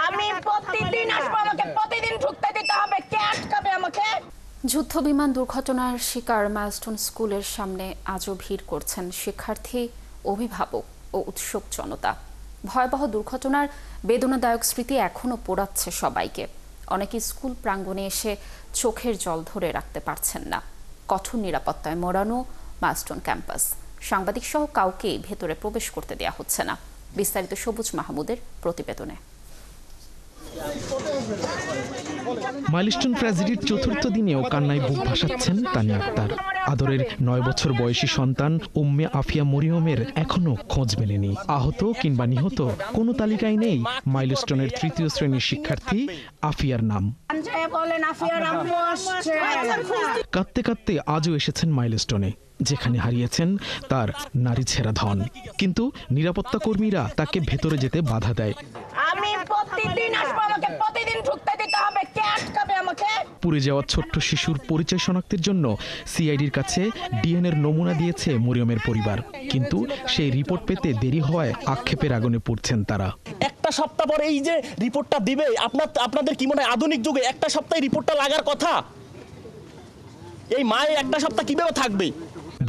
আমি প্রতিদিন আসবো, আমাকে প্রতিদিন ঢুকতে দিতে হবে, কে আটকাবে আমাকে? যুদ্ধ বিমান দুর্ঘটনার শিকার মাইলস্টোন স্কুলের সামনে আজও ভিড় করছেন শিক্ষার্থী, অভিভাবক ও উৎসুক জনতা। ভয়াবহ দুর্ঘটনার বেদনাদায়ক স্মৃতি এখনও পোড়াচ্ছে সবাইকে। অনেকে স্কুল প্রাঙ্গণে এসে চোখের জল ধরে রাখতে পারছেন না। কঠোর নিরাপত্তায় মোড়ানো মাইলস্টোন ক্যাম্পাস, সাংবাদিক সহ কাউকেই ভেতরে প্রবেশ করতে দেওয়া হচ্ছে না। বিস্তারিত সবুজ মাহমুদের প্রতিবেদনে। মাইলস্টোন ট্র্যাজেডির চতুর্থ দিনেও কান্নায় বুক ভাসাচ্ছেন তানিয়া আক্তার। আদরের 9 বছর বয়সী সন্তান উম্মে আফিয়া মরিয়মের এখনো খোঁজ মেলেনি। আহত কিংবা নিহত কোনো তালিকায় নেই মাইলস্টোনের 3য় শ্রেণীর শিক্ষার্থী আফিয়ার নাম। কাঁদতে কাঁদতে আজও এসেছেন মাইলস্টোনে, যেখানে হারিয়েছেন তার নারী ছেঁড়া ধন। কিন্তু নিরাপত্তা কর্মীরা তাকে ভেতরে যেতে বাধা দেয়। আমি প্রতিদিন আসবো, আমাকে প্রতিদিন ঢুকতে দিতে হবে, কে আটকাবে আমাকে? পুড়ে যাওয়া ছোট্ট শিশুর পরিচয় শনাক্তের জন্য সিআইডির কাছে ডিএনএর নমুনা দিয়েছে মরিয়মের পরিবার, কিন্তু সেই রিপোর্ট পেতে দেরি হওয়ায় আক্ষেপের আগুনে পুড়ছেন তারা। একটা সপ্তাহ পরে এই যে রিপোর্টটা দিবে, আপনাদের কি মনে হয় আধুনিক যুগে একটা সপ্তাহে রিপোর্টটা লাগার কথা? এই মায়ের একটা সপ্তাহ কিভাবে থাকবে?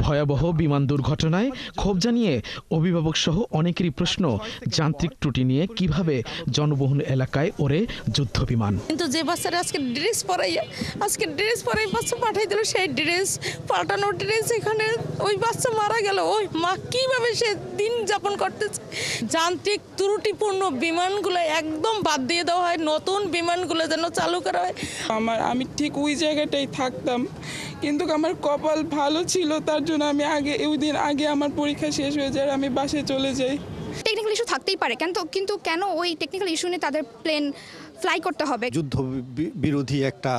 ভয়াবহ বিমান দুর্ঘটনায় ক্ষোভ জানিয়ে অভিভাবক সহ অনেকেরই প্রশ্ন, যান্ত্রিক ত্রুটি নিয়ে কিভাবে জনবহুল এলাকায় ওরে যুদ্ধ বিমান। কিন্তু যে বাচ্চারা আজকে ড্রেস পরাই বাচ্চা পাঠাই দিল, সেই ড্রেস পাল্টানো ড্রেস, এখানে ওই বাচ্চা মারা গেল। ওই মা কিভাবে সে দিন যাপন করতেছে? যান্ত্রিক ত্রুটিপূর্ণ বিমানগুলো একদম বাদ দিয়ে দেওয়া হয়, নতুন বিমানগুলো যেন চালু করা হয়। আমি ঠিক ওই জায়গাটাই থাকতাম, কিন্তু আমার কপাল ভালো ছিল, তার জন্য আমি ওই দিন আগে আমার পরীক্ষা শেষ হয়ে যায়, আমি বাসায় চলে যাই। টেকনিক্যাল ইস্যু থাকতেই পারে, কিন্তু কেন ওই টেকনিক্যাল ইস্যু নিয়ে তাদের প্লেন ফ্লাই করতে হবে? যুদ্ধ বিরোধী একটা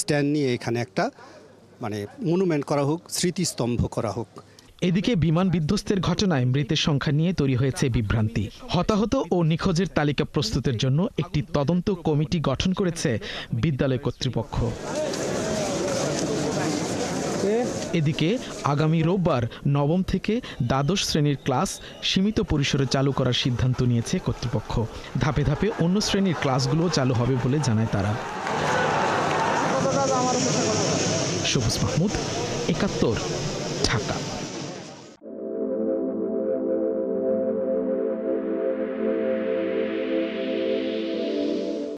স্ট্যান্ড নিয়ে এখানে একটা মনুমেন্ট করা হোক, স্মৃতিস্তম্ভ করা হোক। এদিকে বিমান বিধ্বস্তের ঘটনায় মৃতের সংখ্যা নিয়ে তৈরি হয়েছে বিভ্রান্তি। হতাহত ও নিখোঁজের তালিকা প্রস্তুতের জন্য একটি তদন্ত কমিটি গঠন করেছে বিদ্যালয় কর্তৃপক্ষ। এদিকে আগামী রোববার 9ম থেকে দ্বাদশ শ্রেণীর ক্লাস সীমিত পরিসরে চালু করার সিদ্ধান্ত নিয়েছে কর্তৃপক্ষ। ধাপে ধাপে অন্য শ্রেণীর ক্লাসগুলো চালু হবে বলে জানায় তারা। সবুজ মাহমুদ, 71, ঢাকা।